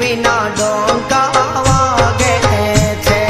દેવીના ડોંકા વાગે છે.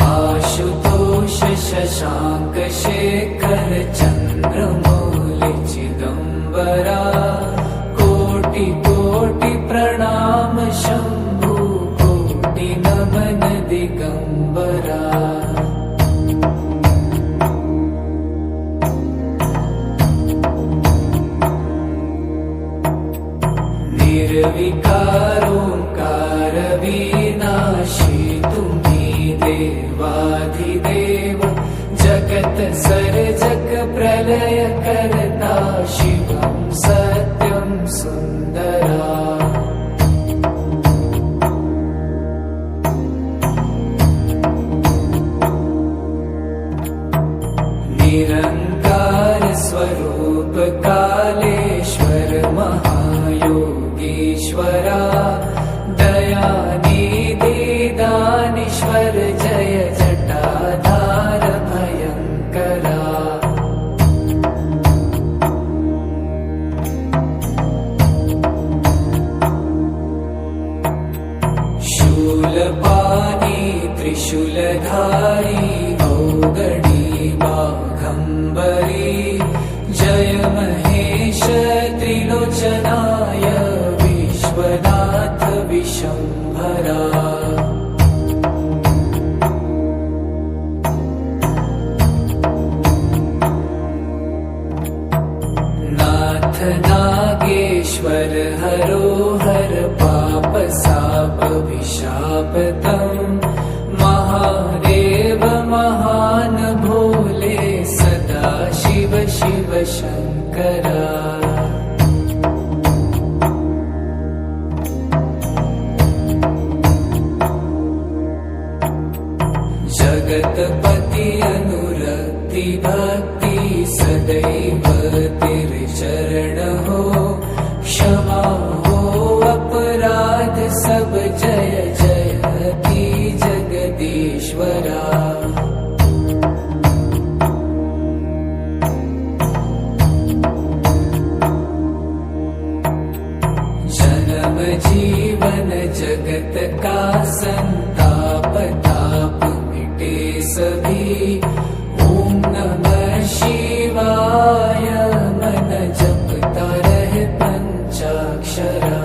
आशुतोष शशांक शेखर चंद्रमौलि चिदंबरा कोटि कोटि प्रणाम शंभु कोटि नमन दिगंबरा. निर्विकारोंकार विनाशी तुम्ही देवाधिदेव जगत सर्जक प्रलय करता शिवं सत्यं सुंदरा. निरंकार स्वरूप कालेश्वर महायोगीश्वरा दयानिधि दानीश्वर जय जटाधार भयंकरा. शूलपाणी त्रिशूलधारी औगणी बाघंबरी जय महेश त्रिलोचनाय विश्वनाथ विशंभरा. नाथ नागेश्वर हरोहर पाप साप विशापतम महादेव महान भोले सदा शिव शिव शंकरा. जगतपति अनुरक्ति भक्ति सदैव तेरे चरण हो क्षमा हो अपराध सब जय जयति जगदीश्वरा. जन्म जीवन जगत का संताप ताप मिटे सभी ओम नमः शिवाय मन जपता रहे पंचाक्षरा.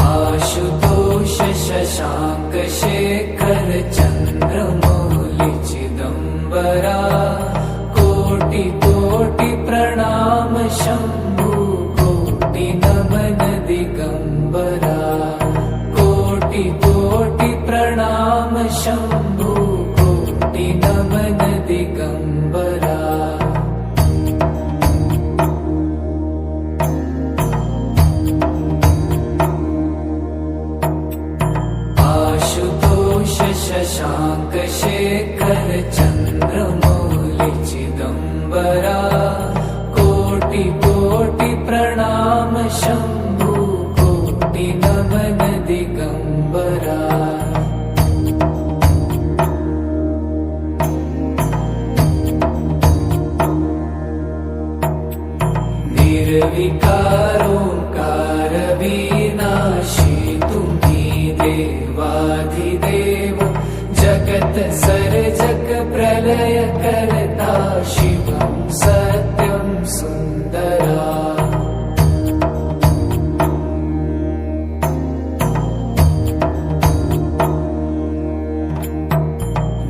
आशुतोष शशांक शेखर चंद्रमौलि चिदंबरा कोटि कोटि प्रणाम शंभु कोटि नमन दिगंबरा. कोटि कोटि प्रणाम शंभु कोटि नमन दिगंबरा. आशुतोष शशांक शेखर चंद्रमौलि चिदंबरा कोटि कोटि प्रणाम शंभु कोटि नमन दिगंबरा. निर्विकारोंकार विनाशी तुम्ही देवाधिदेव जगत सर्जक प्रलय करता शिवं सत्यं सुंदरा.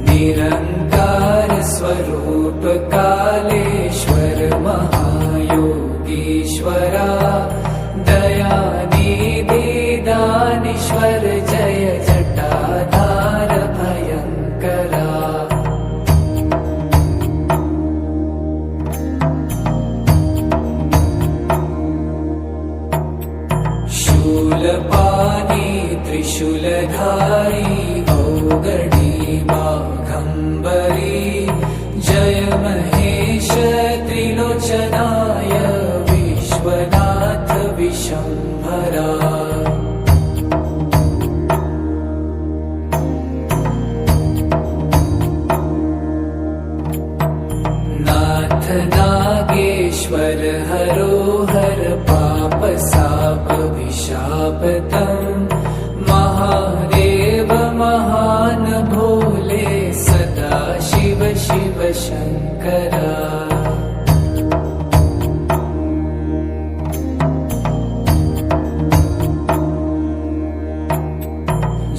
निरंकार स्वरूप कालेश्वर महायोग सर्वेश्वरा दयानिधि दानीश्वर जय जटाधार भयङ्करा शूलपाणि त्रिशूलधारी औगडी बाघम्बरी जय महेश त्रिलोचनाय विश्वनाथ विशम्भरा नाथ नागेश्वर हरोहर पाप साप विशापतम् महादेव महान भोले सदा शिव शिव शङ्करा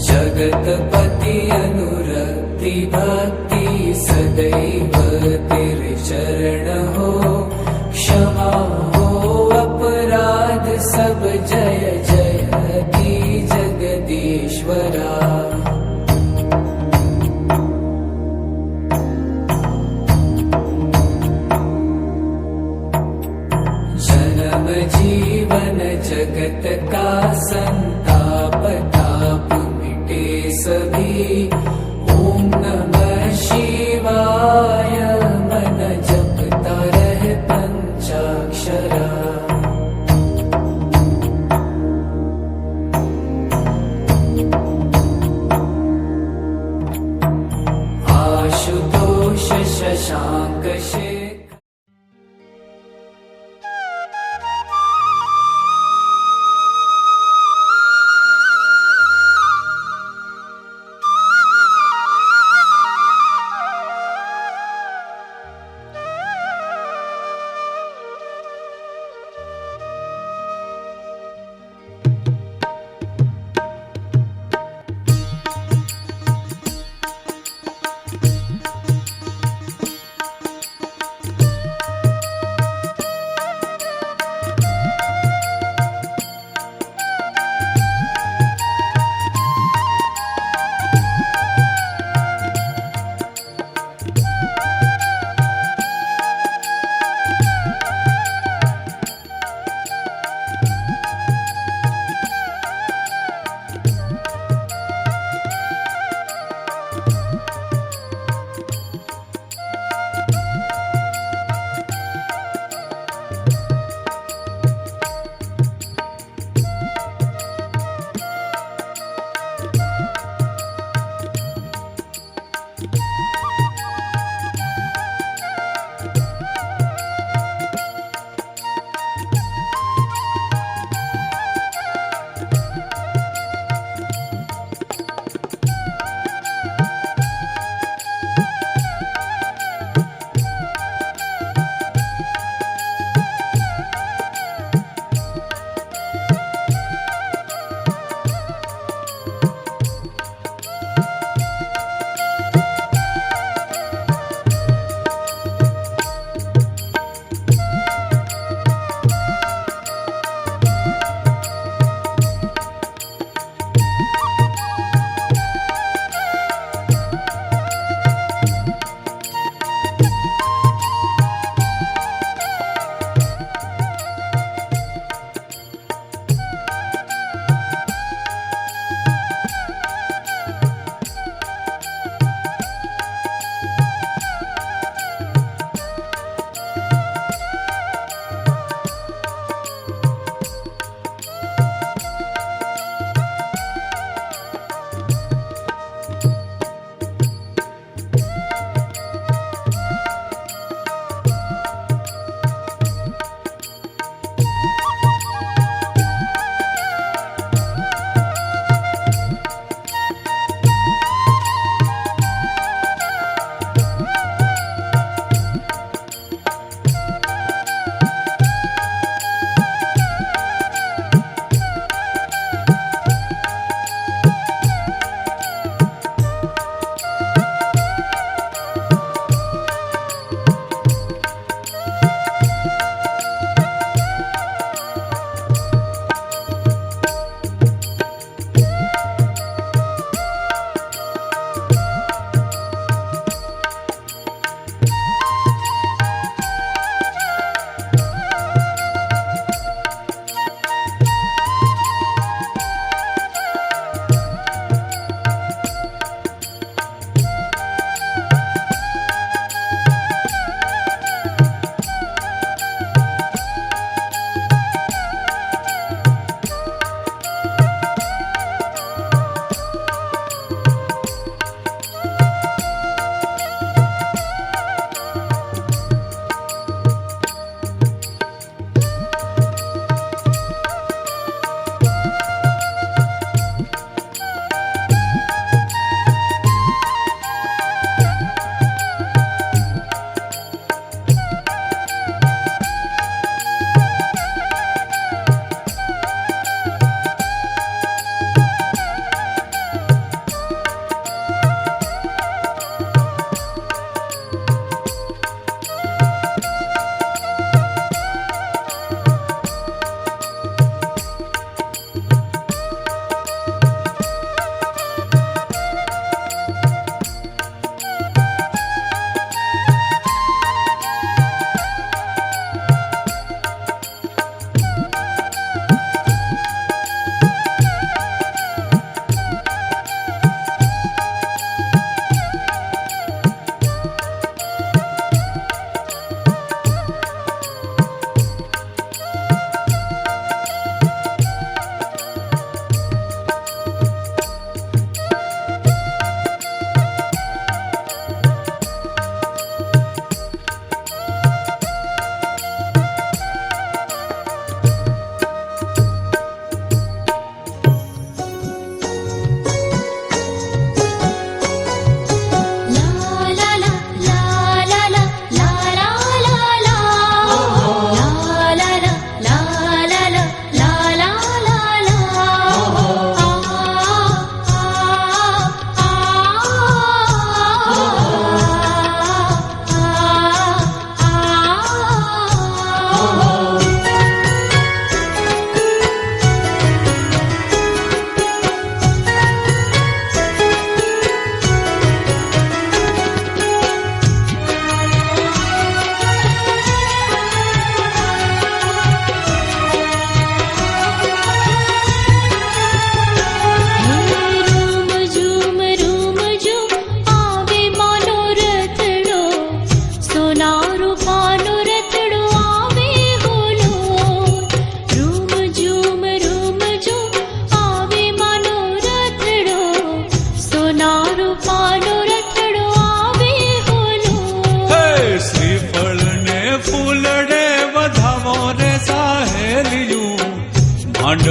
जगतपति अनुरक्ति भक्ति सदैव तेरे चरण हो क्षमा हो अपराध सब जय जयति जगदीश्वरा जन्म जीवन जगत का संताप ताप मिटे सभी ओम नमः शिवाय मन जपता रहे पंचाक्षरा आशुतोष शशांक शेखर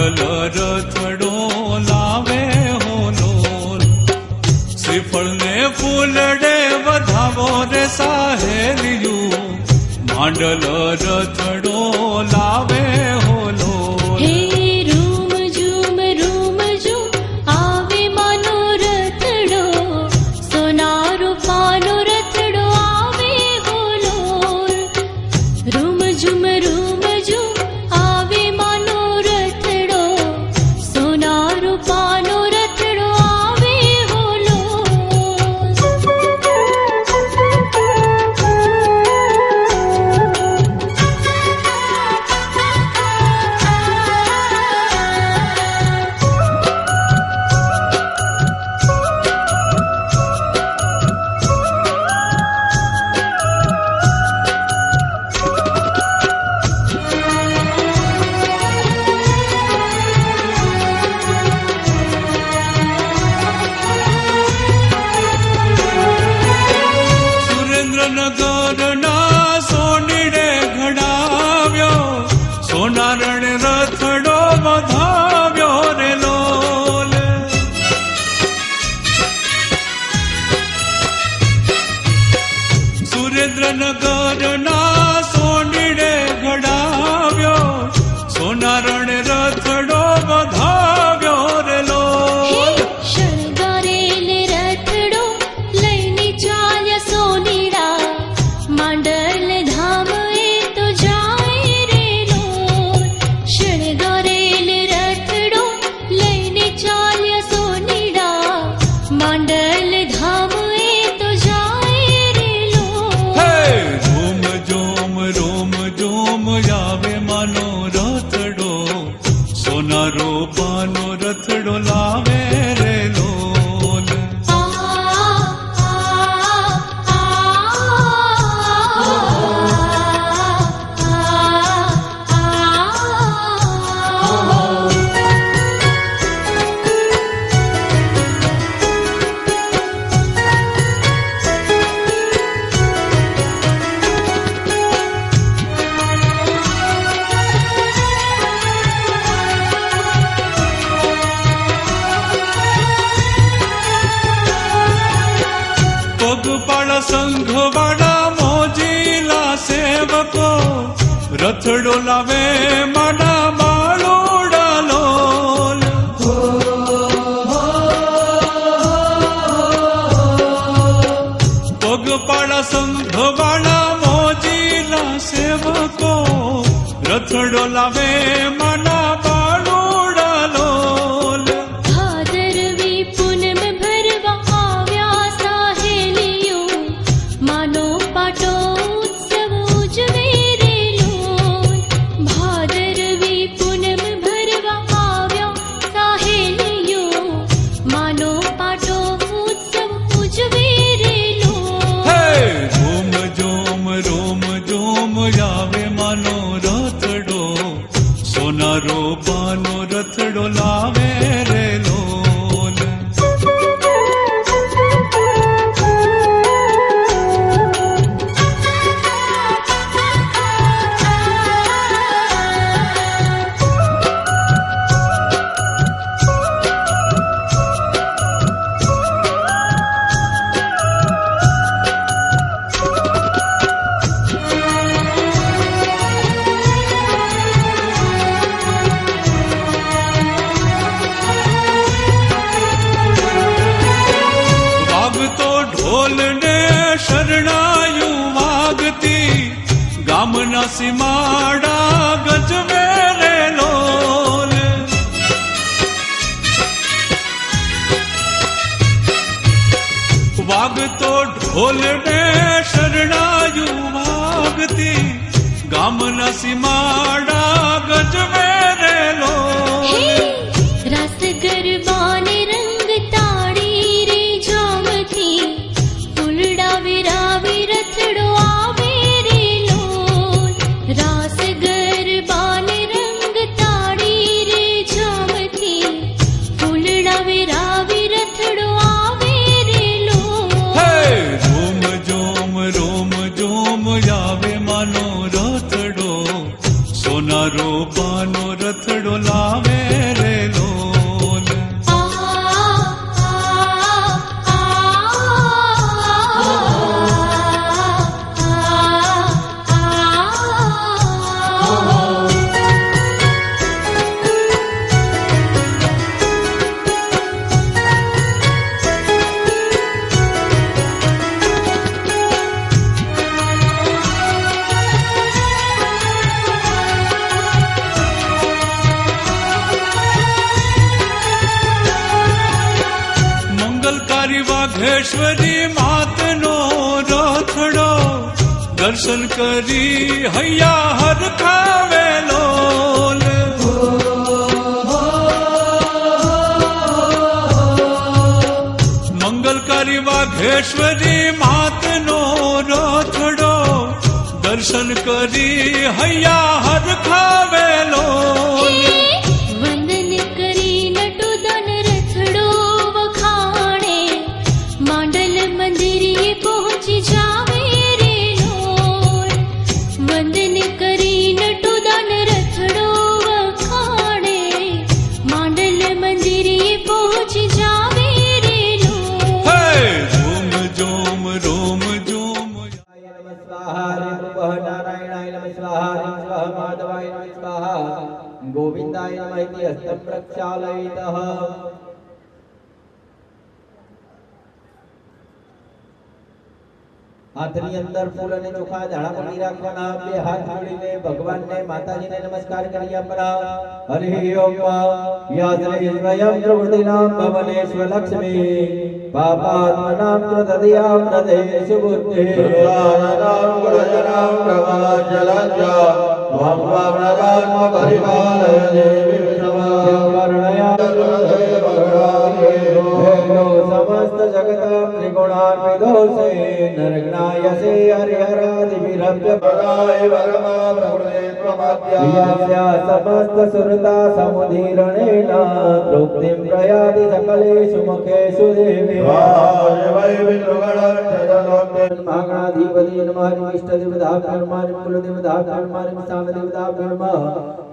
માંડલ રથડો લાવે હો લોલ. શ્રીફળ ને ફૂલડે વધાવો રે સાહેલિયું, માંડલ રથડો લાવે હો લોલ. હે રૂમ ઝૂમ આવે માનો રથડો, સોના રૂપાનો રથડો આવે હો લોલ. રૂમ ઝૂમ આવે માનો રથડો, સોના રૂપાનો રથડો આવે હો સુરેન્દ્રનગરના સોનીડે ઘડાવ્યો, સોનારણ રથડો વધાવ્યો રે લોલ. સુરેન્દ્રનગરના સોનીડે ઘડાવ્યો, સોનારણ રથડો વધાવ્યો રે લોલ. શણગારેલ રથડો લઈને ચાલ્યા સોનીડા, માંડલ ધામ એ તો જાય રે લોલ. શણગારેલ રથડો લઈને ચાલ્યા સોનીડા, માંડલ ધામ એ તો જાય રે લોલ. હે રોમ જોમ આવે માનો રથડો, સોના રૂપાનો રથડો લાવે રે લોલ. પગપાળા સંઘવાળા મોજીલા સેવકો, રથડો લાવે માડા બાળોડા લોલ. પગપાળા સંઘવાળા મોજીલા સેવકો, રથડો લાવે માડા બાળોડા લોલ. ભાદરવી પૂનમ ભરવા આવ્યા સાહેલીઓ, માનો પાટો ઉત્સવ ઉજવે રે લોલ. ભાદરવી પૂનમ ભરવા આવ્યા સાહેલીઓ, માનો પાટો ઉત્સવ ઉજવે રે લોલ. હે રોમ જોમ આવે માનો રથડો, સોના રૂપાનો રથડો લાવે રે લોલ. વાગતો ઢોલ ને શરણાયું વાગતી, ગામના સીમાડા ગજવે રે લોલ. વાગતો ઢોલ ને શરણાયું વાગતી, ગામના સીમાડા ગજવે રે લોલ. રાસ ગરબાને રંગ તાળી રે જામથી, ફૂલડા વિરાવી રથડો આવે રે લોલ. રાસ ગરબાને રંગ તાળી રે જામથી, ફૂલડા વિરાવી રથડો આવે રે લોલ. હે રોમ જોમ આવે માનો રથડો, સોના સોના રૂપાનો રથડો લાવે રે લોલ. વાઘેશ્વરી માતનો રથડો દર્શન કરી હૈયા હર ખાવે લોલ. મંગલકારી વાઘેશ્વરી માતનો રથડો દર્શન કરી હૈયા હર ખાવે લોલ. गोविंदाय नमः इति हस्तं प्रक्षालयितः. हाथनी अंदर फूल અને ચોખા ધાણા પકડી રાખવાના. બે હાથ જોડીને ભગવાનને માતાજીને નમસ્કાર કરી આપવાના. હરિ ઓમ યાત્રે સ્વયં પ્રવૃત્તિનામ ભવનેશ્વ લક્ષ્મી પાપાત્મનામ તદિયામ નદેશુ બુદ્ધિ સર્વાનામ ગુણજનામ પ્રવાચલંજા त्वं वामनदात्म परिपालय देवी समस्त जगतां त्रिगुणान्विदोषे नरगणायसे हरिहरादिभिरभ्य पदाय वरमा प्रवृते त्वमद्या समस्त सुरता समुदीरणेन तृप्तिं प्रयाति सकलेषु मुखेषु देवी महागणाधिपति नमः. इष्टदेवताभ्यो नमः. कुलदेवताभ्यो नमः. स्थानदेवताभ्यो नमः.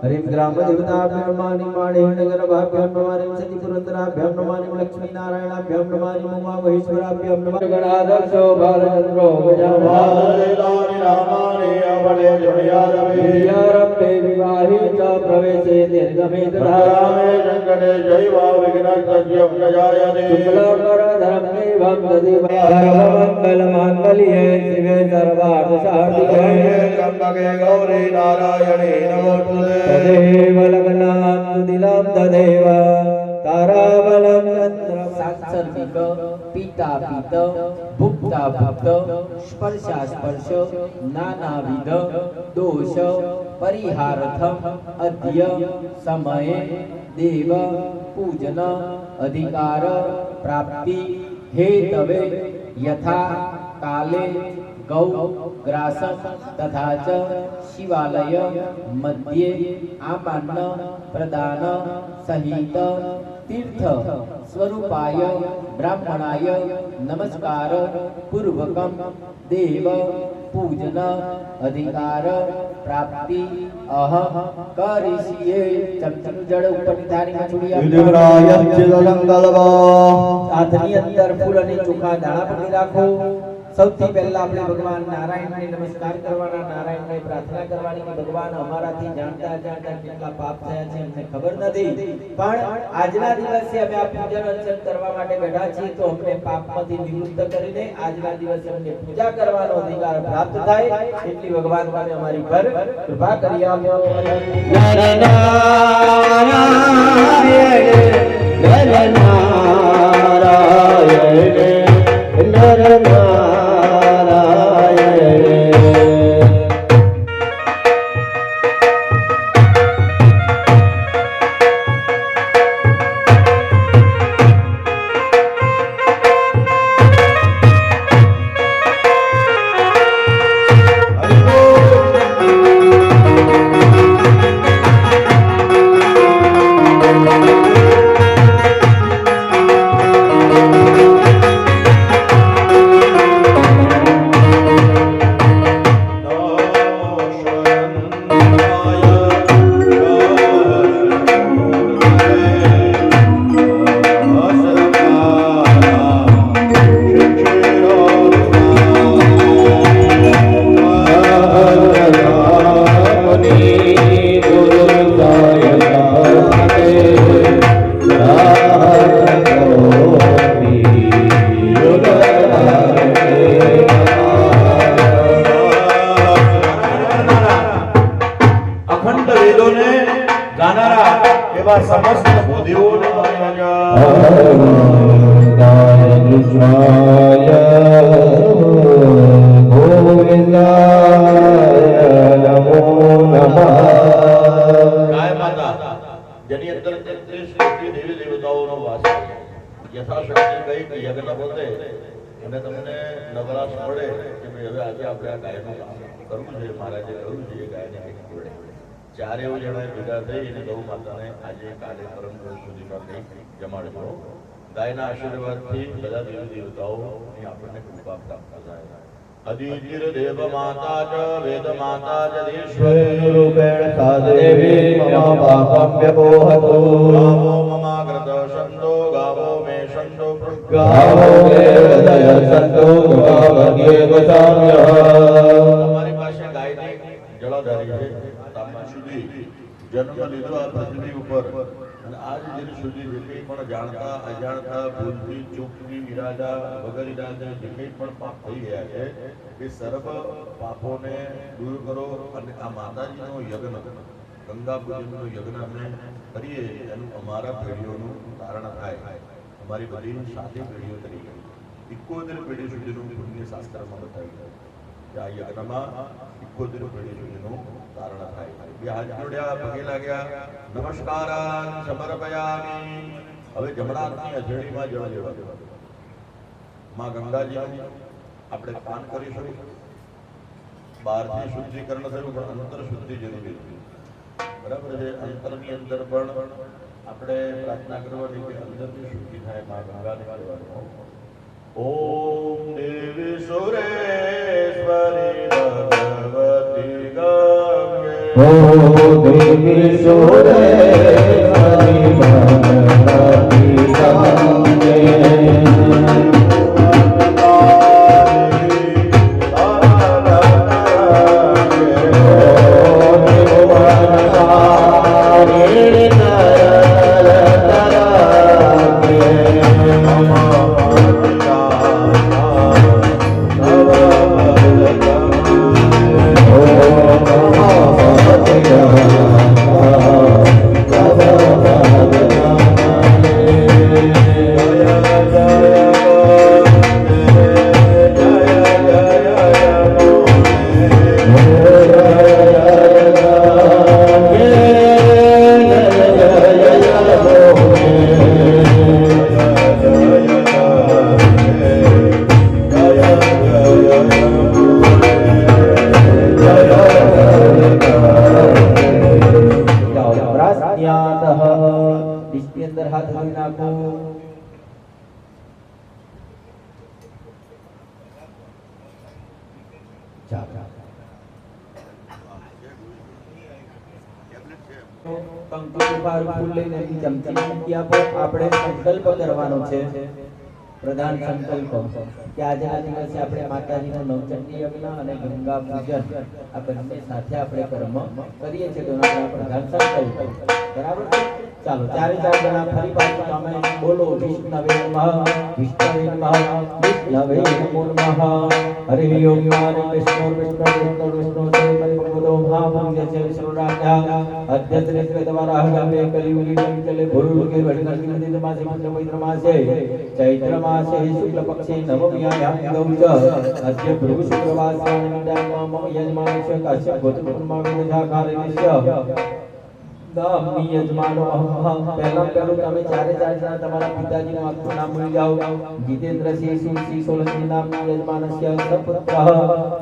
हरिं ग्रामदेवताभ्यो नमः. माणिगर्भाभ्यो नमः. सतिपुरन्दराभ्यो नमः. लक्ष्मीनारायणाभ्यो नमः. उमामहेश्वराभ्यो नमः. गणाध्यक्षो बालचन्द्रो गजाननानि रामानि अवले जुणयारभे विवाहे च प्रवेशे निर्गमे तदामे जङ्गणे जैव विघ्नस्तस्यं न जायते. शुक्लाकरधरं देवं तदेव सर्वमङ्गलमाङ्गल्ये शिवे सर्वार्थसाधिके त्र्यम्बके गौरी नारायणे नमोस्तुते. तदेव लग्नां सुदिनं तदेव ताराबलं चन्द्रं सांसर्गिक पीतापीत भुक्ताभुक्त स्पर्शास्पर्श नानाविध दोष परिहार्थम अद्य समये देव पूजन अधिकार प्राप्ति हेतवे यथा काले गौ ग्रासम तथा च शिवालय मध्ये आमान्न प्रदान सहित तीर्थ स्वरूपाय ब्राह्मणाय नमस्कार पूर्वकम देव पूजन अधिकार प्राप्ति अहम करिष्ये. चमचम जड़ ऊपરની થાળીમાં છોડી હાથની અંદર ફૂલ અને ચોખા દાણા પકડી રાખો. સૌથી પહેલા આપણે ભગવાન નારાયણને નમસ્કાર કરવાના. નારાયણને પ્રાર્થના કરવાની કે ભગવાન અમારાથી જાણતા જાણતા કેટલા પાપ થયા છે અમને ખબર નથી, પણ આજના દિવસે અમે આ પૂજન અર્ચન કરવા માટે બેઠા છીએ તો અમને પાપમાંથી નિવૃત્ત કરીને આજના દિવસે અમને પૂજા કરવાનો અધિકાર પ્રાપ્ત થાય એટલી ભગવાન તમે અમારી પર કૃપા કરી આપો. અખંડ વેદોને ગાનારા એવા સમસ્ત બોધિઓને ગાય માતા જેની અંદર 33 કોટી દેવી દેવતાઓનો વાસ છે. યથાશક્તિ કઈ કે યજ્ઞ બોલે અને તમને નવરાશ પડે કે ભાઈ હવે આજે આપણે આ ગાયનું કામ કરવું છે, મહારાજે કરવું છે, ગાયને કંઈક ખવડે. ચારે એવું જણાએ ભેગા થઈ અને ગૌ માતાને આજે કાલે પરમ દિવસ સુધીમાં કંઈક જમાડજો. ગાયના આશીર્વાદથી બધા દેવી દેવતાઓની આપણને કૃપા પ્રાપ્ત થાય. અદિતિર દેવ માતા ચ વેદ માતા ચ દેશ્વરી રૂપેણ સાદેવી મમ પાપમ વ્યપોહતુ ગાવો મમાગ્રત સંતો ગાવો મે સંતો ગાવો મે હૃદય સંતો ગાવગે ગસામ્ય. તમારી પાસે ગાયની જળાધારી છે. તાપમાન સુધી જન્મ લીધો આ પૃથ્વી ઉપર અને આજ દિન સુધી જે કંઈ પણ જાણતા અજાણતા ભૂલથી ચૂકથી ઈરાદા વગર ઈરાદા જે કંઈ પણ પાપ થઈ ગયા છે એ સર્વ પાપોને દૂર કરો અને આ માતાજીનો યજ્ઞ ગંગા પૂજનનો યજ્ઞ અમે કરીએ એનું અમારા પેઢીઓનું તારણ થાય. અમારી બધી સાથી પેઢીઓ તરીકે 71 પેઢી સુધીનું પુણ્ય શાસ્ત્રમાં બતાવ્યું કે આ યજ્ઞમાં 71 પેઢી સુધીનું તારણ થાય. બે હાથ જોડ્યા, પગે લાગ્યા, નમસ્કારાન સમર્પયામિ. હવે જમણા હાથની અજણીમાં જળ લેવા દેવા. માં ગંગાજીનું આપણે પાન કરીશું. બહારથી શુદ્ધિકરણ થયું પણ અંતર શુદ્ધિ જરૂરી છે. બરાબર છે. અંતરની અંદર પણ આપણે પ્રાર્થના કરવાની કે અંદરની શુદ્ધિ થાય. માં ગંગાને કહેવાનું ઓમ દેવી સુરેશ્વરી ભગવતી ગંગે ઓ દેવી સુરેશ્વરી ભગવતી ગંગે इसके अंदर हाथ धोई नाखो. કંકુ ઉપર ફૂલ લઈને એની ચમચી મૂકી આપો. આપણે સંકલ્પ કરવાનો છે, પ્રધાન સંકલ્પ કે આજના દિવસે આપણે માતાજીનો નવચંડી યજ્ઞ અને ગંગા પૂજન આ બંને સાથે આપણે કર્મ કરીએ છીએ. તો પ્રધાન સંકલ્પ બરાબર. ચાલો ચારે ચાર જણા ફરી પાછું તમે બોલો વિષ્ણવે નમઃ વિષ્ણવે નમઃ વિષ્ણવે નમો નમઃ. હરિ ઓમ હરે વિષ્ણુ વિષ્ણુ વિષ્ણુ વિષ્ણુ ભગવતો મહાભંગ્ય છે વિષ્ણુરાજા અધ્યત્રે દ્વારા હગામે કલિયુગી ચલે ભૂરુગે વડનગી નદી માસે પવિત્ર માસે ચૈત્ર માસે શુક્લ પક્ષે નવમ્યાયામ ગૌચ અદ્ય ભૃગુ શુક્રવાસા નિદાન મમ યજમાનસ્ય કાશ્યપ ગોત્રકુર્મા વેદજાકારેસ્ય ગામની યજમાનો અહમ. પહેલા પહેલું તમે ચારે ચાર જણા તમારા પિતાજીનું આખું નામ ભૂલી જાઓ. જીતેન્દ્રસિંહ સિંહ સોલંકી નામના યજમાનસ્ય સપુત્ર.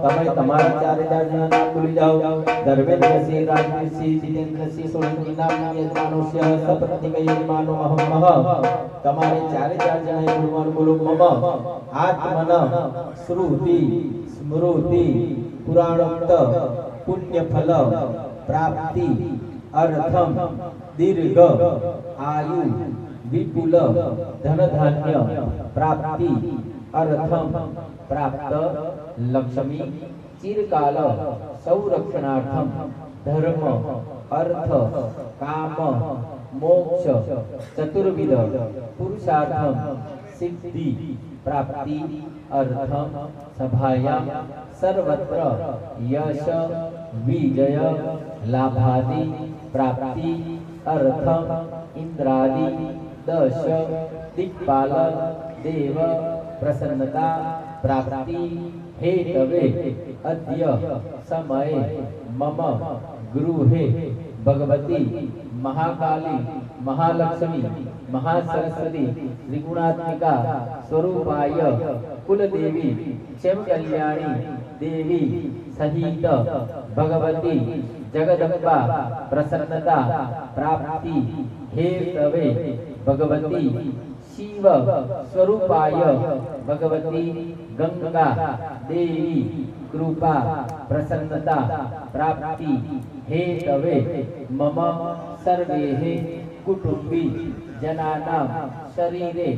તમે તમારા ચારે ચાર જણા નામ ભૂલી જાઓ. ધર્મેન્દ્રસિંહ રાજવીરસિંહ જીતેન્દ્રસિંહ સોલંકી નામના યજમાનસ્ય સપત્નિક યજમાનો અહમ. તમારે ચારે ચાર જણાએ બોલવાનું. બોલો મમ આત્મન શ્રુતિ સ્મૃતિ પુરાણોક્ત પુણ્ય ફલ પ્રાપ્તિ અર્થમ દીર્ઘ આયુ વિપુલ ધન ધાન્ય પ્રાપ્તિ અર્થમ પ્રાપ્ત લક્ષ્મી ચિરકાલ સંરક્ષણાર્થમ ધર્મ અર્થ કામ મોક્ષ ચતુર્વિધ પુરુષાર્થમ સિદ્ધિ પ્રાપ્તિ અર્થમ સભાયામ સર્વત્ર યશ विजय लाभादि प्राप्ति अर्थम इंद्रादि दश दिक्पाल देव प्रसन्नता प्राप्ति हेतवे अद्य समये मम गृहे भगवती महाकाली महालक्ष्मी महासरस्वती त्रिगुणात्मिका स्वरूपाय कुलदेवी क्षेम कल्याणी देवी सहित भगवती जगदम्बा प्रसन्नता प्राप्ति हेतवे भगवती शिव स्वरूपाय भगवती गंगा देवी कृपा प्रसन्नता प्राप्ति हेतवे मम सर्वेः कुटुंबी जनानां शरीरे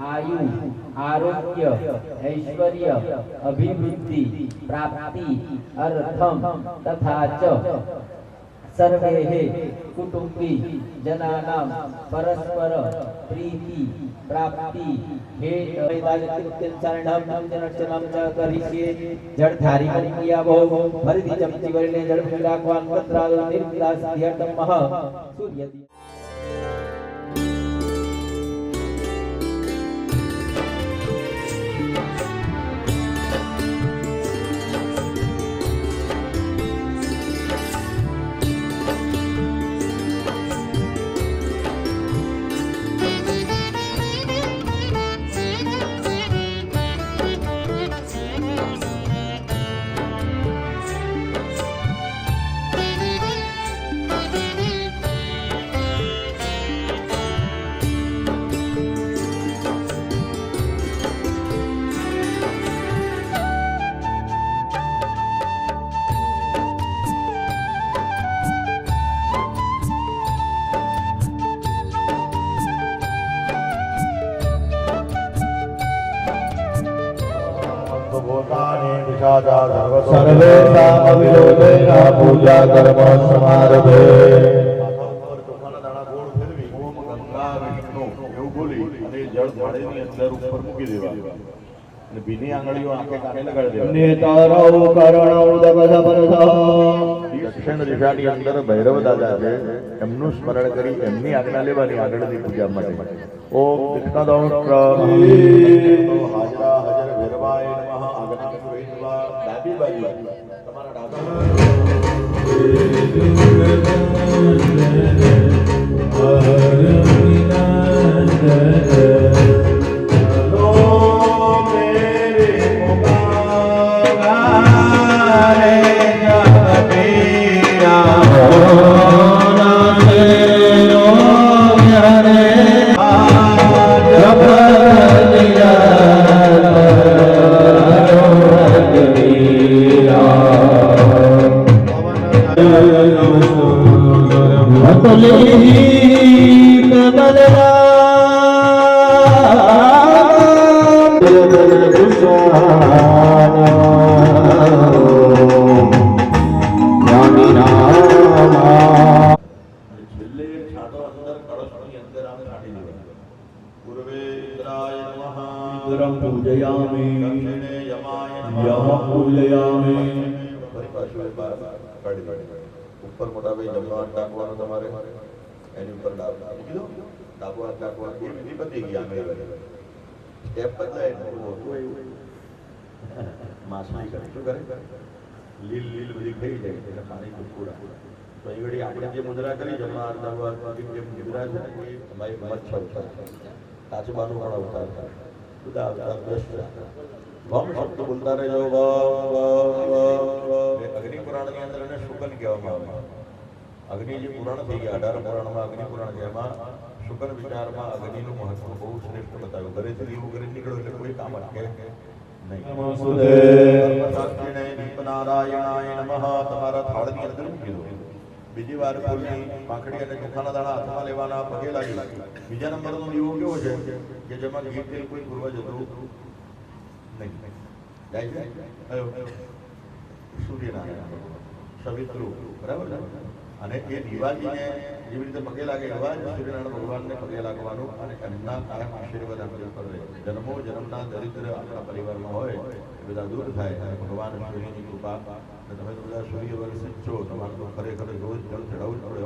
आयु आरोग्य ऐश्वर्य अभिवृद्धि प्राप्ति अर्थम तथा च सर्वेः कुटुंबी जनानां परस्पर प्रीति प्राप्ति हेतवे जड़धारी किया वो फरीदी चमची वरने जड़ राखवान मंत्रालो निर्मला सिद्ध्यर्थम महा सूर्य सर्वेषामविरोधेन पूजा कर्म समारभे ચોખાના દાણા ગોળ ફેરવી ઓમ ગંગા વિષ્ણુ એવું બોલી અને જળ થાળીની અંદર ઉપર મૂકી દેવા અને ભીની આંગળીઓ આંખે કાને લગાડી દેવા નેતારૌ કરણૌ દગધપરસઃ દક્ષિણ દિશાની અંદર ભૈરવ દાદા છે એમનું સ્મરણ કરી એમની આજ્ઞા લેવાની આગળની પૂજા માટે ઓમ કૃષ્ણદૌત્ર હાજરા હાજર ભૈરવાય નમઃ આજ્ઞા સુરેશ્વા ડાબી બાજુ તમારા ડાબા ઉપર મોટા ભાઈ જમવા ટાકવાનો તમારે એની ઉપર ડાબો હાથ ટાકવાનો એ વિધિ બધી ગઈ આંગળી સ્ટેપ બદલાય માસળી કરે શું કરે લીલ લીલ બધી થઈ જાય એટલે પાણી કુકુડા તો એ ઘડી આપણે જે મુદ્રા કરી જમવા ડાબો હાથ જે મુદ્રા છે ને એ તમારી મચ્છ અવતાર કાચબાનું પણ અવતાર ખુદા અવતાર દ્રષ્ટા વમ શબ્દ બોલતા રહેજો અગ્નિ પુરાણની અંદર એને શુકન કહેવામાં આવે અગ્નિ જે પુરાણ થઈ ગયા 18 પુરાણમાં અગ્નિ પુરાણ છે એમાં શુકન વિચારમાં અગ્નિનું મહત્વ બહુ શ્રેષ્ઠ બતાવ્યું ઘરેથી એવું ઘરે નીકળો એટલે કોઈ કામ અટકે નહીં દીપનારાયણાય નમઃ તમારા થાળની અંદર મૂકી દો બીજી વાર ફૂલની પાંખડી અને ચોખાના દાણા હાથમાં લેવાના પગે લાગી બીજા નંબરનો દીવો કેવો છે કે જેમાં ઘી તેલ કોઈ પૂર્વજ હતું સૂર્યનારાયણ સવિત્રુ બરાબર ને અને એ દીવાજીને જેવી રીતે પગે લાગે એવા જ સૂર્યનારાયણ ભગવાનને પગે લાગવાનું અને એમના કાયમ આશીર્વાદ આપણા પર રહે. જન્મો જન્મના દરિદ્ર આપણા પરિવારમાં હોય એ બધા દૂર થાય અને ભગવાન સૂર્યની કૃપા. અને તમે તો બધા સૂર્ય વર્ષિત છો, તમારે તો ખરેખર રોજ જળ ચડાવવું જ પડે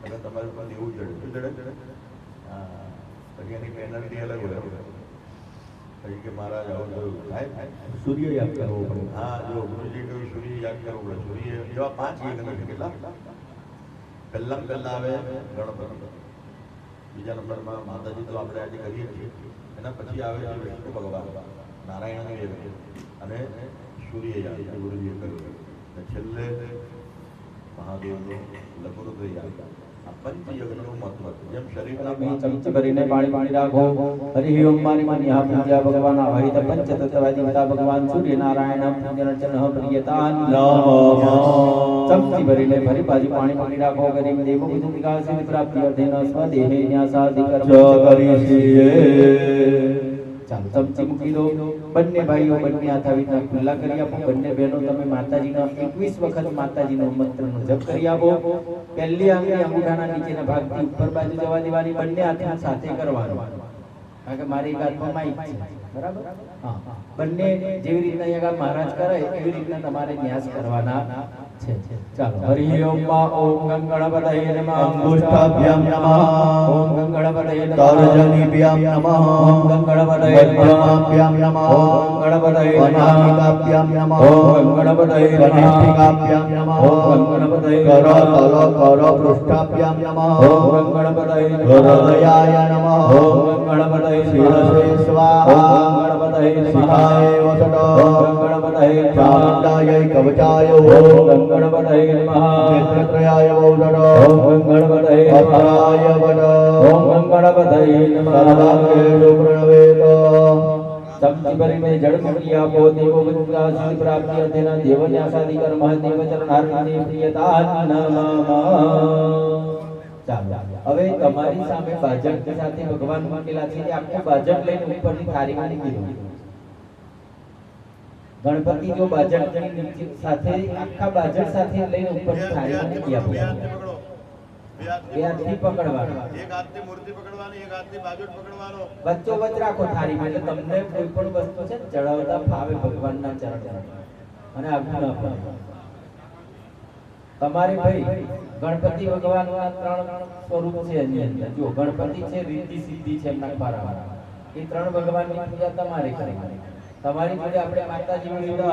અને તમારે પણ એવું ચડે. હા, પછી એની પેનલ્ટી અલગ હોય. પછી કે મહારાજ આવું થયું થાય સૂર્ય યાદ કરવો પડે. હા, જો ગુરુજી કહ્યું સૂર્ય યાદ કરવું પડે. સૂર્ય એવા 5 યજ્ઞ છે. કેટલા? પહેલા આવે ગણપતિ, બીજા નંબરમાં માતાજી તો આપણે આજે કરીએ છીએ, એના પછી આવે છે વિષ્ણુ ભગવાન, નારાયણનું યજ્ઞ અને સૂર્ય યાદ ગુરુજીએ કર્યું, અને છેલ્લે મહાદેવનું લઘુરુદ્ર યાદ. આ પંચયજ્ઞનું મહત્વ જેમ શરીરના ચમચી ભરીને પાણી રાખો. હરિ ઓમ મારી માની હા પૂજા ભગવાન આવાહિત પંચતત્વાદી પિતા ભગવાન સૂર્ય નારાયણ પૂજન પ્રિયતા ચમચી ભરીને ફરી પાછી પાણી રાખો. ગરીબ દેવો વિધુ વિકાસ પ્રાપ્તિ અર્થેન સ્વદેહે ન્યાસાદિ કર્મ કરીએ. ચાલો ચમચી મૂકી દો. બંને ભાઈઓ બંને હાથ આવી રીતના ખુલ્લા કરી આપો. બંને બહેનો તમે માતાજીનો 21 વખત માતાજીનો મંત્રનો જપ કરી આપો. પહેલી આંગળી અંગૂઠાના નીચેના ભાગથી ઉપર બાજુ જવા દેવાની. બંને હાથ સાથે કરવાનું, કારણ કે મારી એક હાથમાં માઈક છે, બરાબર? હા, બંને જેવી રીતના અહીંયા મહારાજ કરે એવી રીતના તમારે ન્યાસ કરવાના છે. ચાલો હરિ ઓમ ઓમ ગણપતયે નમઃ. અંગુષ્ઠાભ્યામ નમઃ. ઓમ ગણપતયે નમઃ. તર્જનીભ્યામ નમઃ. ઓમ ગણપતયે મધ્યમાભ્યામ નમઃ. ઓમ ગણપતયે અનામિકાભ્યામ નમઃ. ઓમ ગણપતયે કનિષ્ઠિકાભ્યામ નમઃ. ઓમ ગણપતયે કર પૃષ્ઠાભ્યામ નમઃ. ઓમ ગણપતયે હૃદયાય નમઃ. ઓમ ગણપતયે શિરસે સ્વાહા. ઓમ ગણપતયે શિખાય વસટ. ઓમ ગણપતયે ચામુંડાય કવચાય. ઓમ ગણપતયે નમઃ. નેત્રત્રયાય વૌદડ. ઓમ ગણપતયે અપરાય વદ. ઓમ ગણપતયે નમઃ. સર્વાંગેષુ પ્રણવેત. ચમચી ભરીને જળ મૂકી આપો. દેવો વિદ્યા સિદ્ધિ પ્રાપ્તિ અર્થેન દેવન્યાસાદિ કર્મ દેવ ચરણાર્થે પ્રિયતા નમઃ. ચાલો હવે તમારી સામે બાજટ સાથે ભગવાન મૂકેલા છે. આખું બાજટ લઈને ઉપરની થાળીમાં મૂકી દો. ગણપતિ જો બાજટ સાથે આખા બાજટ સાથે લઈને ઉપરની થાળીમાં મૂકી આપો. બે હાથથી પકડવાનો, એક હાથથી મૂર્તિ પકડવાની, એક હાથથી બાજટ પકડવાનો. વચ્ચો વચ રાખો થાળીમાં, એટલે તમને કોઈ પણ વસ્તુ છે ચડાવતા ફાવે ભગવાનના ચરણમાં અને આગળ ન પડે. તમારે ભાઈ ગણપતિ ભગવાનના 3 સ્વરૂપ છે એની અંદર. જો ગણપતિ છે, રીતિ સિદ્ધિ છે એમના પારાવાળા. એ 3 ભગવાનની પૂજા તમારે કરવાની. તમારી જોડે આપણે માતાજીની જોડે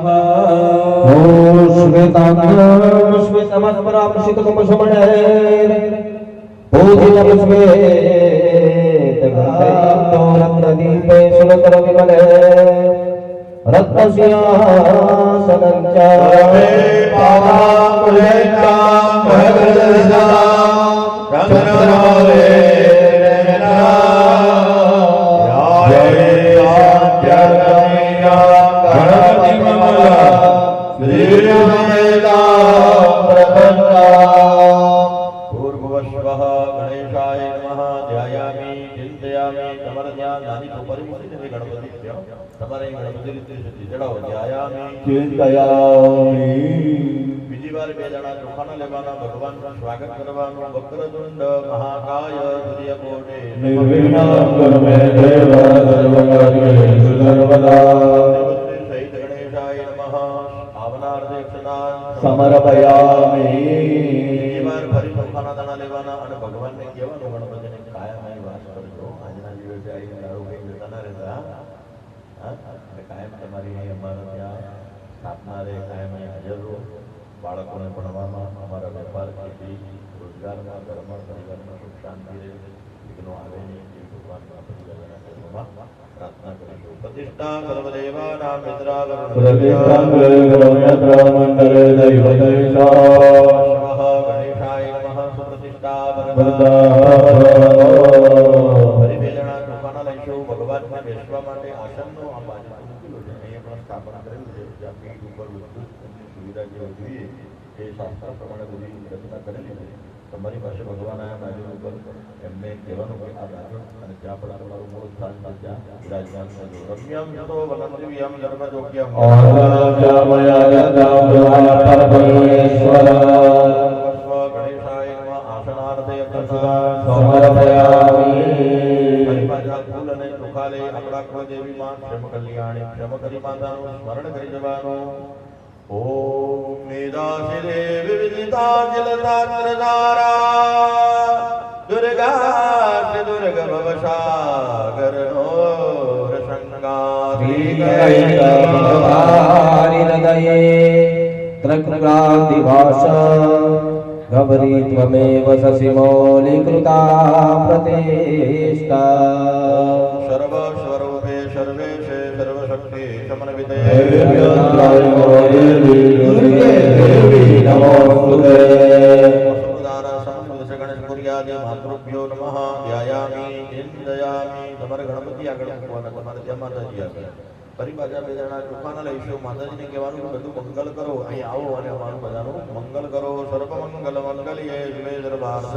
બીજી વાર 2 જણા ચોખાના લેવાના, ભગવાનનું સ્વાગત કરવાનું. વક્રતુંડ મહાકાય સૂર્યકોટે નિર્વિઘ્નં કુરુ મે દેવ સર્વકાર્યેષુ સર્વદા. સહિત ગણેશાય નમઃ. આવનાર્થે અક્ષતાં સમર્પયામિ. બીજી વાર ફરી ચોખાના દાણા લેવાના અને ભગવાનને કહેવાનું ગણપતિને કાયમ અહીં વાસ કરજો. આજના દિવસે આવીને દારૂ કઈ જતા ના રહેતા. કાયમ તમારી અહીં અમારા ત્યાં સ્થાપના રહે, કાયમ અહીં હાજર રહો. બાળકોને ભણવામાં, અમારા વેપાર, ખેતી, રોજગારમાં, ઘરમાં, પરિવારમાં સુખ શાંતિ રહે, વિઘ્નો આવે નહીં એ ભગવાનના પરિવારના કર્મોમાં પ્રાર્થના કરીશું. પ્રતિષ્ઠા સર્વદેવાનાં મિત્રાવરણ ગણેશાય નમઃ. સુપ્રતિષ્ઠા ફરી 2 જણા ચોખાના લઈશું. ભગવાનને બેસવા માટે આસનનો આ બાજુ મૂકેલું છે, અહીંયા પણ સ્થાપના કરેલું છે. જ્યાં પીઠ ઉપર સુવિધા જે જોઈએ એ શાસ્ત્ર પ્રમાણે બધી રચના કરેલી છે. તમારી પાસે ભગવાન આયા બાજુ ઉપર, એમને કહેવાનું કે આ બાજુ અને જ્યાં પણ તમારું મૂળ સ્થાન છે ત્યાં વિરાજમાન થજો. રમ્યમ યતો વનંતિવ્યમ ધર્મયોગ્યમ આસનાર્થે પાછા ફૂલ અને ચોખા લઈ આપણા કુળદેવી માં ક્ષમ કલ્યાણી ક્ષમ કરી માતાનું સ્મરણ કરી જવાનું. ઓમ મેદાશિરે વિવિધિતા જલધારા દુર્ગા દુર્ગ ભવસાગર નો રસંગા ગૌરી ત્વમેવ સસિમૌલીકૃતા પ્રતિષ્ઠા સર્વ સ્વરૂપે સર્વેશે સર્વશક્તિ સમન્વિતે માતૃભ્યો નમઃ ધ્યાયામિ ચિંતયામિ. તમારે ગણપતિ આગળ મૂકવાના, તમારે ત્યાં માતાજી આગળ. ફરી પાછા બે જણા ચોખાના લઈશું. માતાજીને કહેવાનું કે બધું મંગલ કરો, અહીં આવો અને અમારું બધાનું મંગલ કરો. સર્વ મંગલ મંગલ્યે શિવે સર્વાર્થ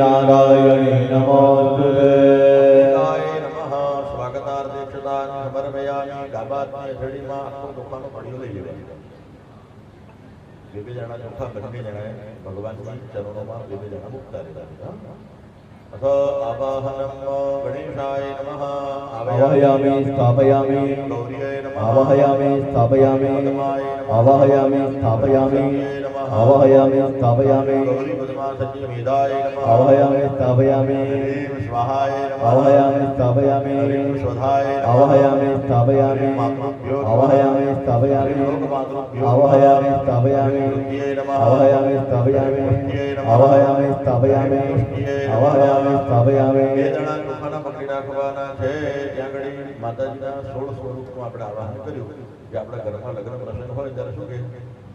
નારાયણી નમોસ્તુતે. નમઃ સ્વાગતાર્થે ક્ષતાન સમર્પયામિ. ડાબાની થડીમાં આખો ચોખાનો પડ્યો લઈ લેવાનો. બે જણા ચોખા બંને જણાએ ભગવાનના ચરણોમાં બે જણા મૂકતા રહેતા. અથ આવાહનમ ગણેશાય નમઃ આવાહયામિ સ્થાપયામિ ગૌરીય નમઃ આવાહયામિ સ્થાપયામિ આવાહયામિ સ્થાપયામિ આવાહયામિ સ્થાપયામિ ગૌરી પદ્મા સચી મેદાય નમઃ આવાહયામિ સ્થાપયામિ હરીમ સ્વાહાય નમઃ આવાહયામિ સ્થાપયામિ હરીમ સ્વધાય નમઃ આવાહયામિ સ્થાપયામિ માતૃભ્યો આવાહયામિ સ્થાપયામિ માતૃભ્યો આવાહયામિ સ્થાપયામિ હૃદયે નમઃ આવાહયામિ સ્થાપયામિ આવાહયામિ સ્થાપયામિ આવાહયામિ સ્થાપયામિ. બે જણા ચોખાના પકડી રાખવાના છે. ત્યાં આગળ માતાજીના 16 સ્વરૂપનું આપણે આવાહન કર્યું કે આપણા ઘરમાં લગ્ન પ્રસંગ હોય ત્યારે શું કે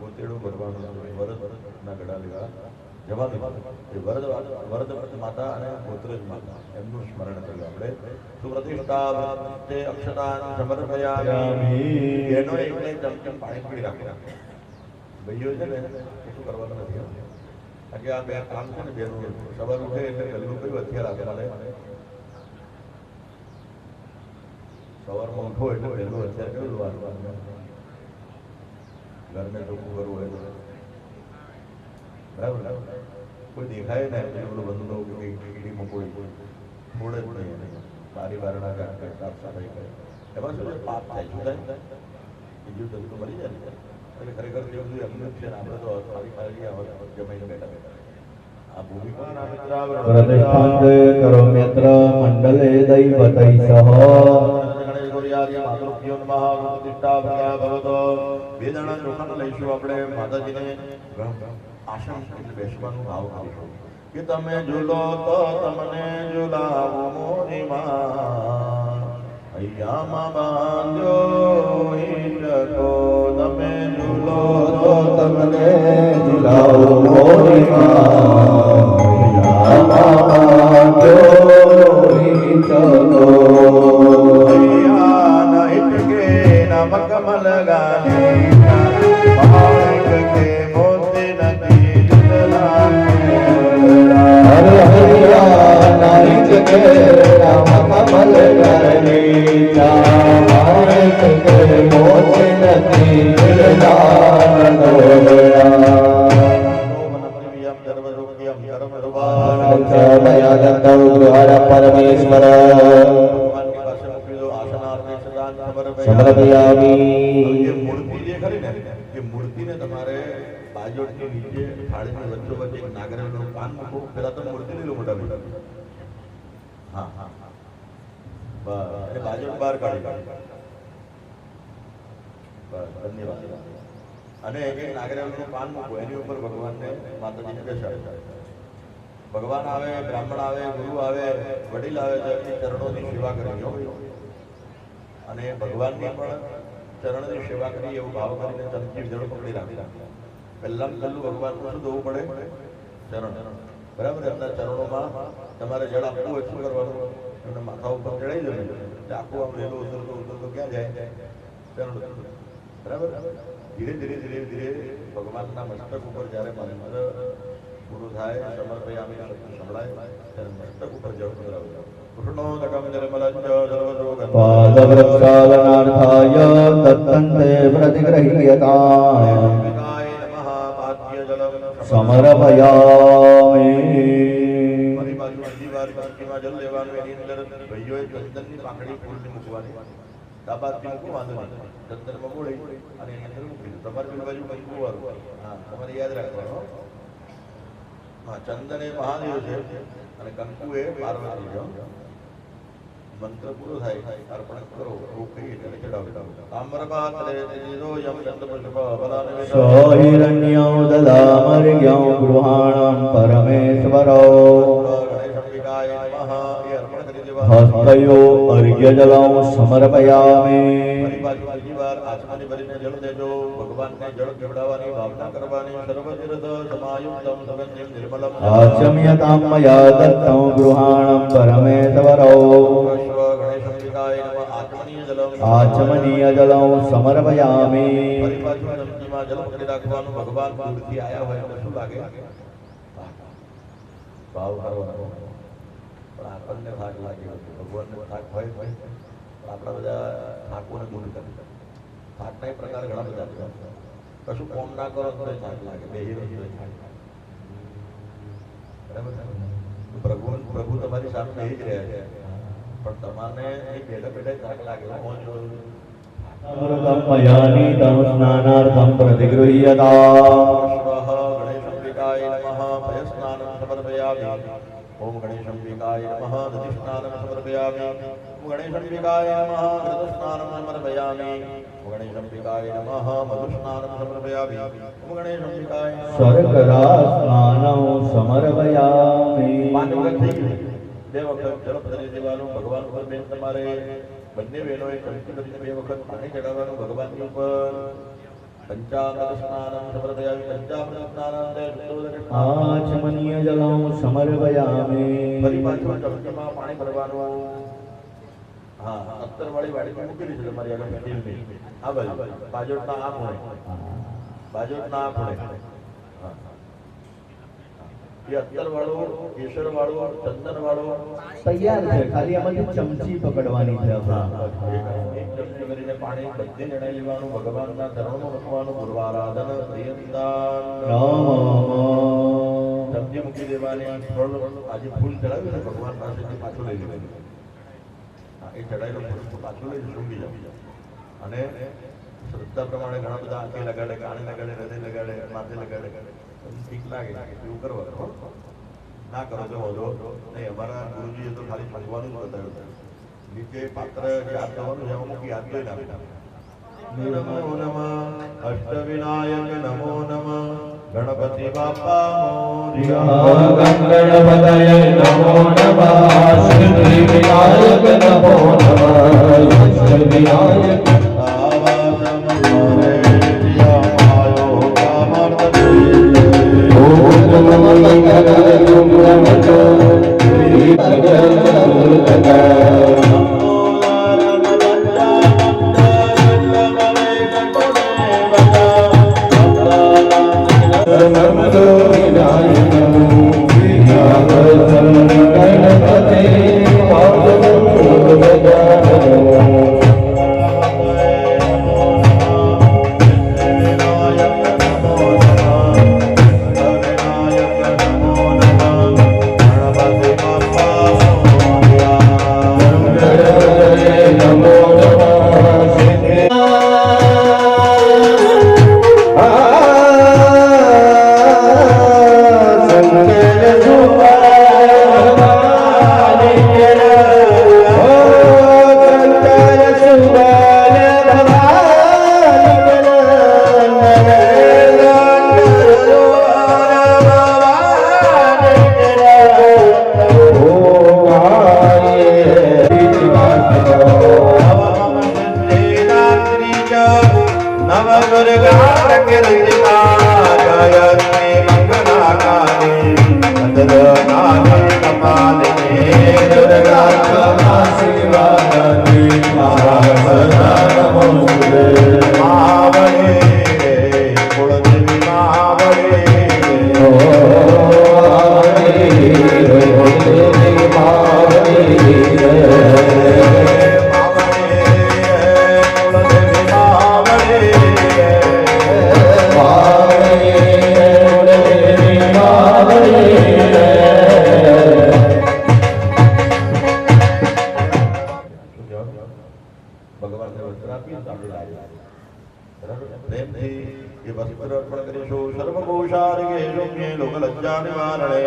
ગોતેડું ભરવાનું, વરદના ગળા લેવા જવાનું. એ વરદ માતા અને ગોત્રેજ માતા એમનું સ્મરણ કર્યું આપણે. સુપ્રતિષ્ઠા તે અક્ષતાન સમર્પયામિ. એનો એકને ચમચમ પાણી પીડી રાખવા. ભાઈઓ છે ને શું કરવાનું નથી. કે આ બે કામ છે ને બેનું સવાર ઉઠે એટલે પહેલું કયું હથિયાર આગળ લે. સવારમાં ઉઠો એટલે પહેલું હથિયાર કયું લેવાનું? ઘરને ચોખ્ખું કરવું હોય તો બરાબર. કોઈ દેખાય ને પેલું બંધો કીડી મકોડી છોડે જ નહીં. બારી બારણા સાફ સફાઈ કરે એમાં શું છે? પાપ થાય. શું થાય? બીજું જતું તો મરી જાય ને. એટલે ખરેખર જે બધું એમનું જ છે ને આપણે તો જમાઈને બેઠા બેઠા આ ભૂમિકા પ્રતિષ્ઠાંતે કરોમ્યત્ર મંડલે દૈવતૈ સહ. બે જણા ચોખાના લઈશું આપણે. માતાજીને આસન એટલે બેસવાનું ભાવ કરીશું કે તમે ઝૂલો તો તમને ઝુલાવો મોરી માં. હૈયામાં બાંધ્યો ઈટકો તમે ઝૂલો તો તમને ઝુલાવો મોરી માં. હૈયામાં બાંધ્યો ઈટકો. હૈયા નહીં કે નમક મલગાની માણક કે મોતી નથી જુદલા. હરે હૈયા નાઈ જગે રામ કમલ ગરની માણક કે મોત નથી દિલદાર દોરા. પરમેશ્વર સમર્પયામિ. મૂર્તિ જે ખરી ને એ મૂર્તિને તમારે બાજોટની નીચે થાળીની વચ્ચોવચ્ચ એક નાગરેલનું પાન મૂકો. પેલા તો મૂર્તિ લઈ લો મોટા મોટા. હા હા બસ એ બાજોટ બહાર કાઢી. બસ ધન્યવાદ. અને એક નાગરેલનું પાન મૂકો. એની ઉપર ભગવાનને માતાજીને બેસાડે. ભગવાન આવે, બ્રાહ્મણ આવે, ગુરુ આવે, વડીલ આવે તો એમની ચરણોની સેવા કરવી. અને ભગવાનની પણ ચરણની સેવા કરી એવું ભાવ કરીને ચમચી જળ પકડી રાખી. પહેલા પહેલું ભગવાનનું શું ધોવું પડે? ચરણ. બરાબર. એમના ચરણોમાં તમારે જળ આપવું હોય શું કરવાનું? એમને માથા ઉપર ચડાવી દેવું. એટલે આખું આમ રેલું ઉતરતો ક્યાં જાય? ચરણ. બરાબર. ધીરે ધીરે ધીરે ધીરે ભગવાનના મસ્તક ઉપર જ્યારે મંત્ર પૂરું થાય, સમર્પયામિ સંભળાય ત્યારે મસ્તક ઉપર જળ ચડાવવું. પાદવૃક્ષાલનાર્થાય તત્તંતે પ્રતિગૃહ્યતામ. સમર્પયામિ. મારી બાજુ બીજી વાર ટંકીમાં જલ લેવાનું, એની અંદર ભાઈઓએ ચંદનની પાંખડી ફૂલની મૂકવાની, ડાબાથી મૂકો વાંધો નહીં, ચંદનમાં બોળી અને એની અંદર મૂકી દો. તમારી પેલી બાજુ કંકુ વાળું, હા તમારે યાદ રાખવાનું. હા, ચંદન એ મહાદેવ છે અને કંકુ એ પાર્વતી છે. મંત્ર પૂરો થાય અર્પણ કરો એવું કહીએ ત્યારે ચડાવો. તામ્રપાત્રે ત્રિદો યમ ચંદ્રપુષ્પ બલાને હિરણ્યૌ દદામર્ઘ્યૌ ગૃહાણં પરમેશ્વરો. ગણેશંબિકાય નમઃ એ અર્પણ કરી દેવા. હસ્તયો અર્ઘ્યજલં સમર્પયામિ. ફરી પાછું બીજી વાર આચમની ભરીને જળ દેજો. ભગવાનને જળ પીવડાવવાની ભાવના કરવાની. સર્વતીર્થ સમાયુક્તમ સુગંધિમ નિર્મલમ આચમ્યતાં મયા દત્तं ગૃહાણં પરમેશ્વરો. ગણેશંબિકાય નમઃ આચમનીય જલમ આચમનીય જલં સમર્પયામિ. ફરી પાછું ચમચીમાં જલ પકડી રાખવાનું. ભગવાન દૂરથી આયા હોય એટલે શું લાગે? ભાવ કરવાનો. પણ આપણને થાક લાગે, ભગવાનને થાક હોય જ નહીં. આપણા બધા થાકોને દૂર કરી થાકના પ્રકાર ઘણા બધા છે. કશું કોમ ના કરો તો થાક લાગે, બેહી રહો તો થાક લાગે. બરાબર છે? પ્રભુ તમારી સામે બેહી જ રહ્યા છે, પણ તમારે બેઠા બેઠા થાક લાગે. અમૃતં મયા નીतं સ્નાનાર્થં પ્રતિગૃહ્યતાम्. ગણેશંબિકાય નમઃ ભયસ્નાनं સમર્પયામિ. ઓમ ગણેશંબિકાય નમઃ દધિસ્નાनं સમર્પયામિ. ઓમ ગણેશંબિકાય નમઃ ઘૃતસ્નાनं સમર્પયામિ. ઓમ ગણેશંબિકાય નમઃ મધુસ્નાनं સમર્પયામિ. ઓમ ગણેશંબિકાય નમઃ શર્કરા સ્નાનં સમર્પયામિ. 5 વખત થઈ ગયું. 2 વખત જળ પધરી દેવાનું. ભગવાન ઉપર બેન તમારે બંને બહેનોએ કંઠી કરીને 2 વખત પાણી ચડાવવાનું ભગવાનની ઉપર. પંચામૃત સ્નાનં સમર્પયામિ. પંચામૃત સ્નાનં તે શુદ્ધોદકે આચમનીય જલં સમર્પયામિ. ફરી પાછું ચમચીમાં પાણી ભરવાનું. હા, અત્તરવાળી વાડીમાં મૂકેલી છે તમારી આગળ સ્ટીલની. આ બાજુ બાજોટના આ ખૂણે, બાજોટના આ ખૂણે. હા, એ અત્તર વાળું, કેસર વાળું, ચંદન વાળું તૈયાર છે, ખાલી આમાંથી ચમચી પકડવાની છે. એક ચમચી કરીને પાણી બધે જણાઈ લેવાનું. ભગવાનના ચરણોમાં મૂકવાનું. પૂર્વારાધન પ્રિયંદાન ચમચી મૂકી દેવાની. આજે ફૂલ ચડાવ્યું ને ભગવાન પાસેથી પાછું લઈ લેવાનું. હા, એ ચડાયેલું ફૂલ પાછું લઈ સૂંઘી જવું. અને શ્રદ્ધા પ્રમાણે ઘણા બધા આંખે લગાડે, કાને લગાડે, હૃદય લગાડે, માથે લગાડે. ઠીક લાગે એવું કરવાનું. ના કરો તો વધો નહીં. અમારા ગુરુજીએ તો ખાલી છંગવાનું જ બતાવ્યું. નીચે પાત્ર જે હાથ થવાનું છે એમાં મૂકી હાથ ધોઈ નાખે. નમો નમઃ અષ્ટવિનાયક નમો નમઃ ગણપતિ બાપા મોરિયા. ગણપતયે નમો નમઃ. સિદ્ધિવિનાયક નમો નમઃ. સિદ્ધિવિનાયક ભગવાનને વસ્ત્ર આપી આપણે લાવીએ. બરાબર? પ્રેમથી એ વસ્ત્ર અર્પણ કરીશું. સર્વભૂષાર્ગે સૌમ્યે લોકલજ્જા નિવારણે.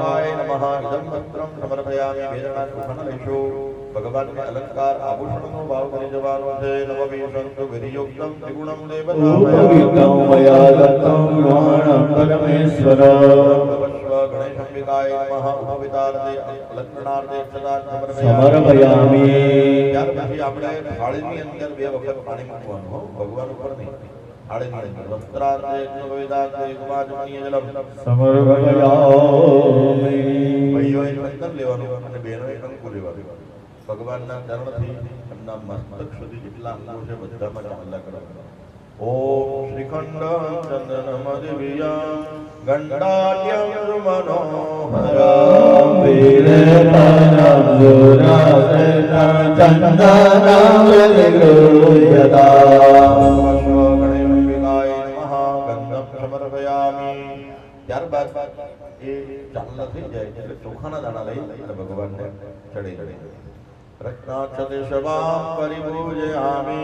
ગાય નમઃ. ઇદં વસ્ત્રમ સમર્પયામિ. વેદના સુખન લઈશું. ભગવાનને અલંકાર આભૂષણનો ભાવ કરી જવાનો છે. નવમી સંતુ વિરિયુક્તમ ત્રિગુણમ પરમેશ્વર ગણેશાંબિકાય નમઃ. ઉપવિતાર્થે અલંકરણાર્થે અક્ષતાન સમર્પયામિ. ત્યાર પછી આપણે થાળીની અંદર 2 વખત પાણી મૂકવાનું હો, ભગવાન ઉપર નહીં. થાળીની અંદર વસ્ત્રાર્થે યજ્ઞોપવીતાર્થે કુમારજમનીય જલમ. સમર્પયામિ. ભાઈઓએ ચંદન લેવાનું અને બહેનોએ કંકુ લેવાનું. ભગવાનના ચરણથી એમના મસ્તક સુધી જેટલા અંગો છે બધામાં ચાંદલા કરવાના. ઓમ શ્રીખંડ ચંદન મદિવ્યા ગંડાટ્યમ મનોહરમ ત્યારબાદ એ ચાંદલા થઈ જાય એટલે ચોખાના દાણા લઈ અને ભગવાનને ચડી ચડી રત્નાક્ષતે શવામ પરિપૂજયામિ.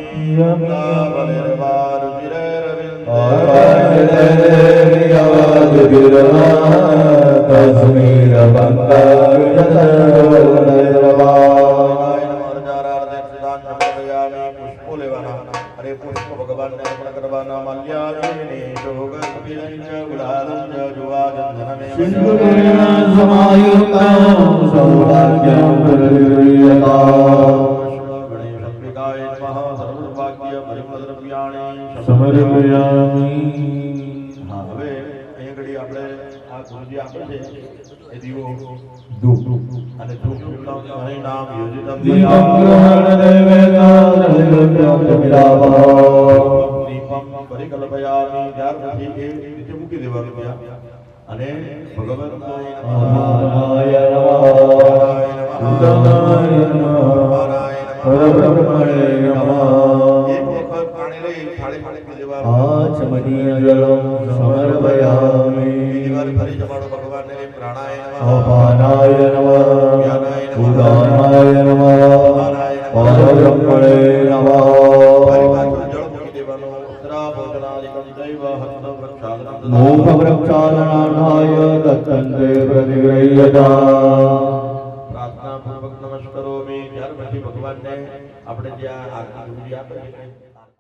પુષ્પો લેવાના અને પુષ્પ ભગવાનને અર્પણ કરવાના. માલ્યાદિની શોગસ્મિરંચ ગુલાલંચ જુવાજનમે ગણેશાંબિકાય નમઃ. સર્વભાગ્ય પરિમલદ્રવ્યાણિ સમર્પયામિ. હા, હવે અહીં ઘડી આપણે આ ગુરુજી આપે છે એ દીવો ધૂપ અને ધૂપ નામ યોજિતમ દીપમ ગ્રહણ દીપમ પરિકલ્પયામિ. ત્યાર પછી એ રીતે મૂકી દેવાનું ત્યાં અને ભગવાન પરબ્રહ્મણે નમઃ. એક વખત પાણી લઈ થાળી મૂકી દેવાનું. આચમનીય જલમ સમર્પયામિ. બીજી વાર ફરી જમાડો ભગવાનને. પ્રાણાય નમઃ. અપાનાય નમઃ. ઉદાનાય નમઃ. પરબ્રહ્મણે નમઃ. ફરી પાછું જળ મૂકી દેવાનું. ઉત્તરા ભોજનાદિકં દૈવ હસ્ત વૃક્ષાદનં મોક્ષ વૃક્ષાદનાથાય દત્તંતે પ્રતિગૃહ્યતા. પ્રાર્થના પૂર્વક નમસ્કારોમી. ત્યાર પછી ભગવાનને આપણે જે આ આરતી આપે છે